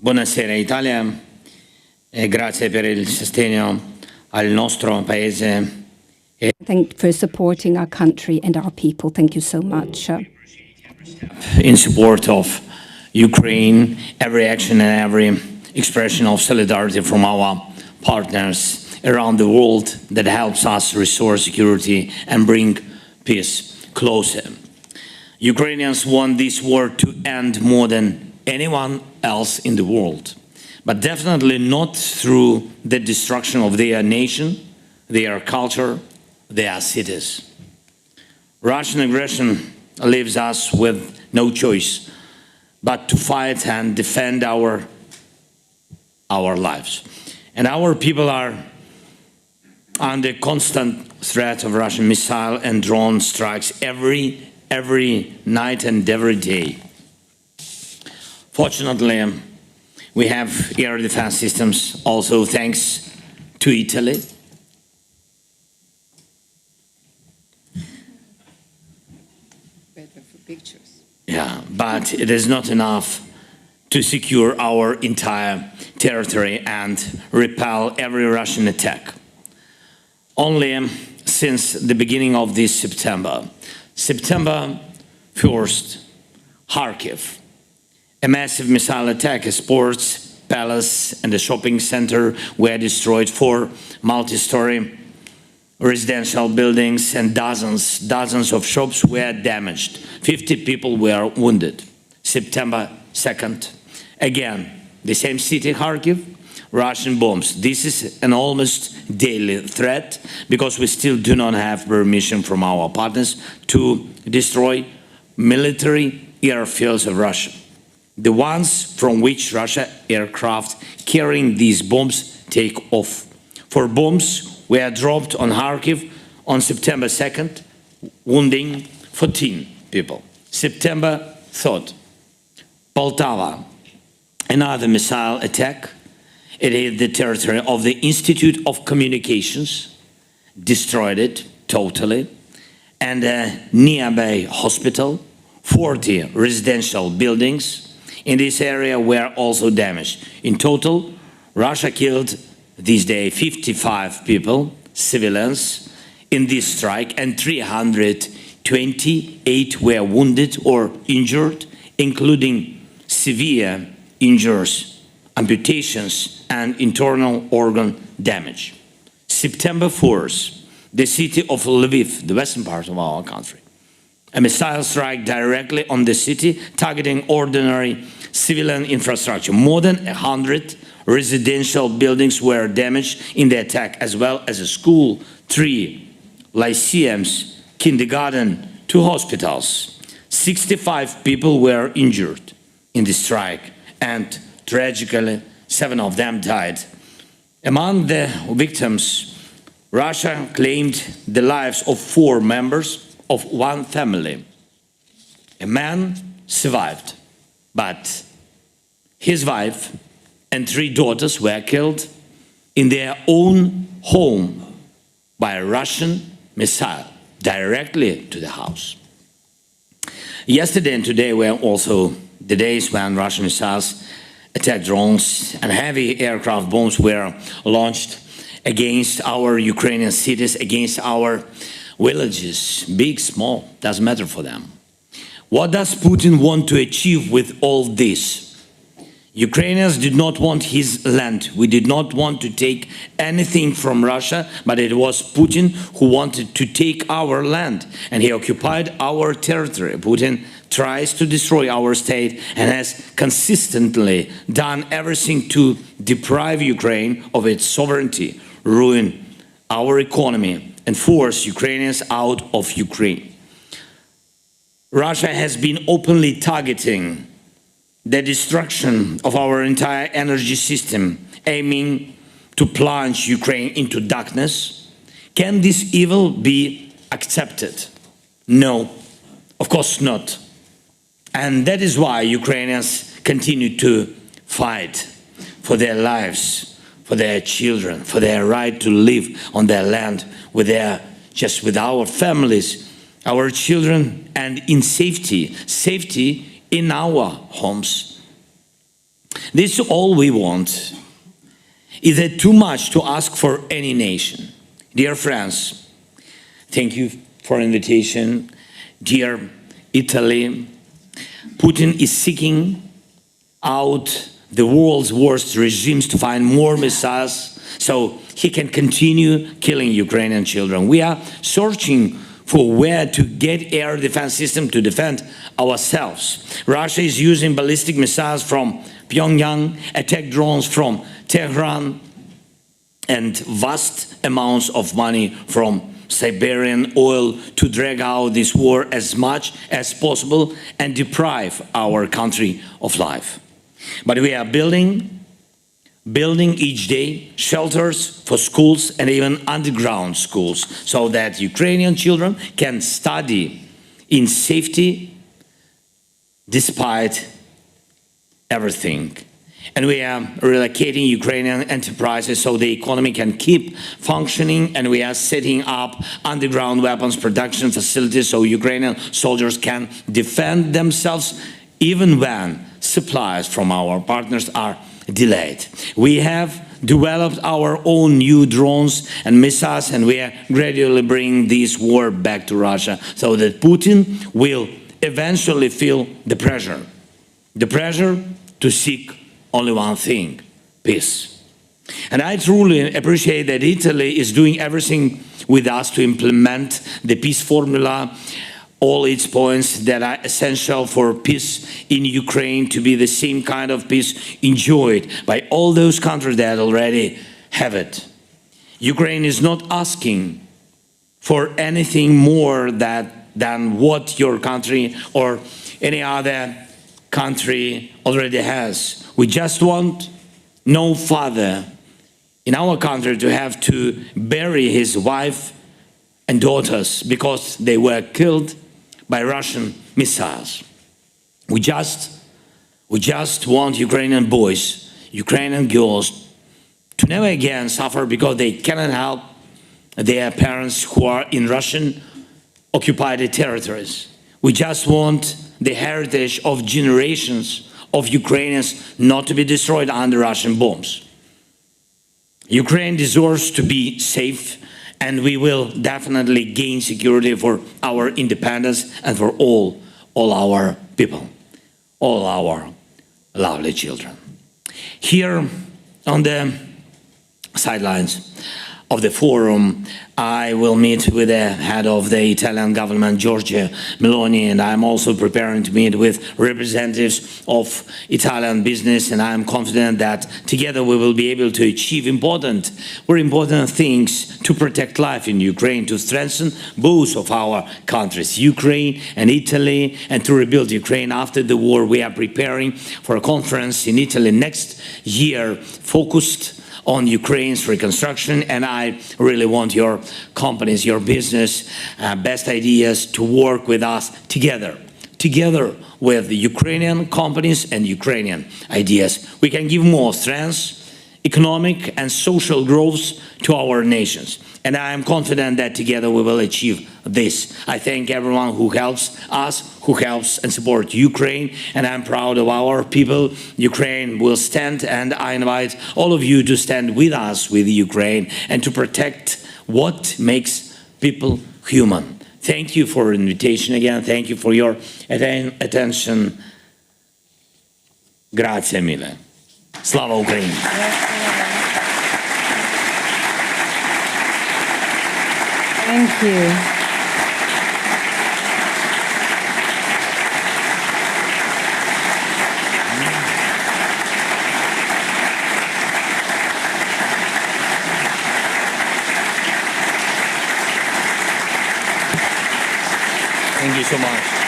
Buonasera Italia e grazie per il sostegno al nostro paese. Thank you for supporting our country and our people. Thank you so much. In support of Ukraine, every action and every expression of solidarity from our partners around the world that helps us restore security and bring peace closer. Ukrainians want this war to end more than anyone else in the world, but definitely not through the destruction of their nation, their culture, their cities. Russian aggression leaves us with no choice but to fight and defend our lives. And our people are under constant threat of Russian missile and drone strikes every night and every day. Fortunately, we have air defense systems also thanks to Italy. Better for pictures. Yeah, but it is not enough to secure our entire territory and repel every Russian attack. Only since the beginning of this September 1st, Kharkiv, a massive missile attack, a sports palace and a shopping center were destroyed, 4 multi-story residential buildings and dozens of shops were damaged. 50 people were wounded. September 2nd, again, the same city, Kharkiv, Russian bombs. This is an almost daily threat because we still do not have permission from our partners to destroy military airfields of Russia, the ones from which Russia aircraft carrying these bombs take off. 4 bombs were dropped on Kharkiv on September 2nd, wounding 14 people. September 3rd, Poltava, another missile attack. It hit the territory of the Institute of Communications, destroyed it totally, and a nearby hospital. 40 residential buildings in this area were also damaged. In total, Russia killed this day 55 people, civilians, in this strike, and 328 were wounded or injured, including severe injuries, amputations, and internal organ damage. September 4th, the city of Lviv, the western part of our country, a missile strike directly on the city, targeting ordinary civilian infrastructure. More than 100 residential buildings were damaged in the attack, as well as a school, 3 lyceums, kindergarten, 2 hospitals. 65 people were injured in the strike, and tragically, 7 of them died. Among the victims, Russia claimed the lives of 4 members of one family. A man survived, but his wife and 3 daughters were killed in their own home by a Russian missile directly to the house. Yesterday and today were also the days when Russian missiles, attack drones and heavy aircraft bombs were launched against our Ukrainian cities, against our villages, big, small, doesn't matter for them. What does Putin want to achieve with all this? Ukrainians did not want his land. We did not want to take anything from Russia, but it was Putin who wanted to take our land, and he occupied our territory. Putin tries to destroy our state and has consistently done everything to deprive Ukraine of its sovereignty, ruin our economy, and force Ukrainians out of Ukraine. Russia has been openly targeting the destruction of our entire energy system, aiming to plunge Ukraine into darkness. Can this evil be accepted? No, of course not. And that is why Ukrainians continue to fight for their lives, for their children, for their right to live on their land with our families, our children, and in safety in our homes. This is all we want. Is it too much to ask for any nation? Dear friends, thank you for invitation. Dear Italy, Putin is seeking out the world's worst regimes to find more missiles so he can continue killing Ukrainian children. We are searching for where to get air defense system to defend ourselves. Russia is using ballistic missiles from Pyongyang, attack drones from Tehran, and vast amounts of money from Siberian oil to drag out this war as much as possible and deprive our country of life. But we are building each day shelters for schools and even underground schools so that Ukrainian children can study in safety despite everything. And we are relocating Ukrainian enterprises so the economy can keep functioning, and we are setting up underground weapons production facilities so Ukrainian soldiers can defend themselves even when supplies from our partners are delayed. We have developed our own new drones and missiles, and we are gradually bringing this war back to Russia so that Putin will eventually feel the pressure to seek only one thing: peace. And I truly appreciate that Italy is doing everything with us to implement the peace formula, all its points that are essential for peace in Ukraine to be the same kind of peace enjoyed by all those countries that already have it. Ukraine is not asking for anything more than what your country or any other country already has. We just want no father in our country to have to bury his wife and daughters because they were killed by Russian missiles. We just want Ukrainian boys, Ukrainian girls to never again suffer because they cannot help their parents who are in Russian occupied territories. We just want the heritage of generations of Ukrainians not to be destroyed under Russian bombs. Ukraine deserves to be safe, and we will definitely gain security for our independence and for all our people, all our lovely children. Here on the sidelines of the forum, I will meet with the head of the Italian government, Giorgia Meloni, and I'm also preparing to meet with representatives of Italian business, and I'm confident that together we will be able to achieve very important things to protect life in Ukraine, to strengthen both of our countries, Ukraine and Italy, and to rebuild Ukraine after the war. We are preparing for a conference in Italy next year focused on Ukraine's reconstruction, and I really want your companies, your business, best ideas to work with us together with the Ukrainian companies and Ukrainian ideas. We can give more strength, economic and social growth to our nations. And I am confident that together we will achieve this. I thank everyone who helps us, who helps and supports Ukraine, and I'm proud of our people. Ukraine will stand, and I invite all of you to stand with us, with Ukraine, and to protect what makes people human. Thank you for the invitation again. Thank you for your attention. Grazie mille. Slava Ukraini! Thank you. Thank you so much.